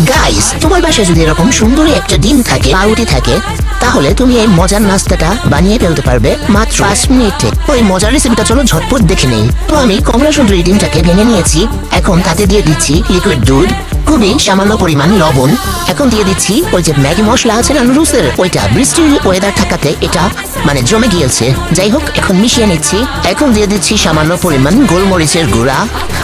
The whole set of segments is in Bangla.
গাইস, তোমার বাসায় যদি এরকম সুন্দর একটা ডিম থাকে, পাউরুটি থাকে, তাহলে তুমি এই মজার নাস্তাটা বানিয়ে ফেলতে পারবে মাত্র 5 মিনিটে। ওই মজার রেসিপিটা চলো ঝটপট দেখে নেই। তো আমি কমলা সুন্দরী ডিমটাকে ভেঙে নিয়েছি। এখন তাতে দিয়ে দিচ্ছি লিকুইড দুধ, খুবই সামান্য পরিমাণ লবণ। এখন দিয়ে দিচ্ছি ওই যে ম্যাগি মশলা আছে না নুডলসের, ওইটা। বৃষ্টির ওয়েদার থাকাতে এটা জমে গিয়েছে। যাই হোক, এখন মিশিয়ে নিচ্ছি। এখন দিয়ে দিচ্ছি সামান্য পরিমাণ গোলমরিচের গুঁড়া।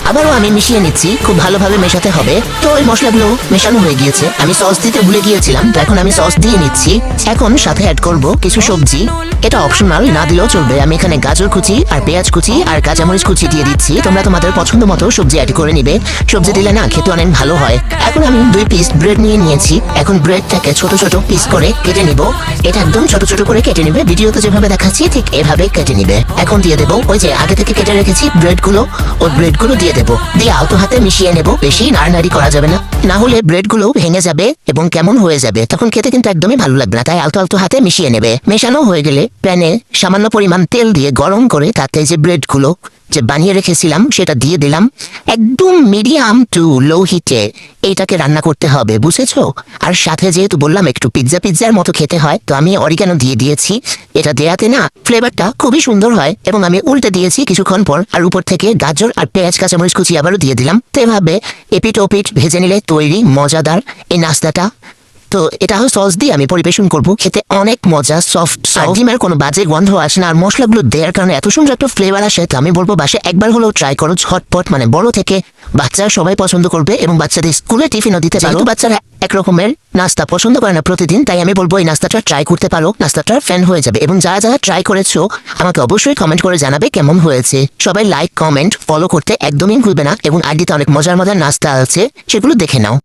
আবারও আমি মিশিয়ে নিচ্ছি, খুব ভালোভাবে মেশাতে হবে। তো ওই মশলাগুলো মেশানো হয়ে গিয়েছে। আমি সস দিতে ভুলে গিয়েছিলাম, তো এখন আমি সস দিয়ে নিচ্ছি। এখন সাথে অ্যাড করব কিছু সবজি। এটা অপশনাল, না দিলেও চলবে। আমি এখানে গাজর কুচি আর পেঁয়াজ কুচি আর কাঁচামরিচ কুচি দিয়ে দিচ্ছি। তোমরা তোমাদের পছন্দ মতো সবজি অ্যাড করে নিবে। সবজি দিলে না খেতে অনেক ভালো হয়। এখন আমি 2 পিস ব্রেড নিয়ে নিয়েছি। এখন ব্রেডটাকে ছোট ছোট পিস করে কেটে নিব। এটা একদম ছোট ছোট করে কেটে নিবে। ভিডিওতে যেভাবে দেখাচ্ছি ঠিক এভাবে কেটে নিবে। এখন দিয়ে দেবো ওই যে আগে থেকে কেটে রেখেছি ব্রেডগুলো, ওই ব্রেডগুলো দিয়ে দেবো। দিয়ে আলতো হাতে মিশিয়ে নেব। বেশি নাড়ানাড়ি করা যাবে না, না হলে ব্রেডগুলো ভেঙে যাবে এবং কেমন হয়ে যাবে, তখন খেতে কিন্তু একদমই ভালো লাগবে না। তাই আলতো আলতো হাতে মিশিয়ে নেবে। মেশানো হয়ে গেলে প্যানে সামান্য পরিমাণ তেল দিয়ে গরম করে তাতে যে ব্রেডগুলো যে বানিয়ে রেখেছিলাম সেটা দিয়ে দিলাম। একদম মিডিয়াম টু লো হিটে এইটাকে রান্না করতে হবে, বুঝেছো? আর সাথে যেহেতু বললাম একটু পিৎজার মতো খেতে হয়, তো আমি অরিগানো দিয়ে দিয়েছি। এটা দেয়াতে না ফ্লেভারটা খুবই সুন্দর হয়। এবং আমি উল্টে দিয়েছি কিছুক্ষণ পর, আর উপর থেকে গাজর আর পেঁয়াজ কাঁচামরিচ কুচি আবারও দিয়ে দিলাম। তো এভাবে এপিট ওপিট ভেজে নিলে তৈরি মজাদার এই নাস্তাটা। তো এটা সস দিয়ে আমি পরিবেশন করব। খেতে অনেক মজা, সফট। ডিমের কোনো বাজে গন্ধ আসে না, আর মশলাগুলো দেওয়ার কারণে এত সুন্দর একটা ফ্লেভার আসে। তো আমি বলবো বাসায় একবার হলেও ট্রাই করো। ঝটপট, বড় থেকে বাচ্চারা সবাই পছন্দ করবে এবং বাচ্চাদের স্কুলে টিফিনও দিতে পারো। বাচ্চারা এক রকমের নাস্তা পছন্দ করে না প্রতিদিন, তাই আমি বলবো এই নাস্তাটা ট্রাই করতে পারো। নাস্তাটার ফ্যান হয়ে যাবে। এবং যারা যারা ট্রাই করেছো আমাকে অবশ্যই কমেন্ট করে জানাবে কেমন হয়েছে। সবাই লাইক, কমেন্ট, ফলো করতে একদমই ভুলবে না। এবং আইডিতে অনেক মজার মজার নাস্তা আছে, সেগুলো দেখে নাও।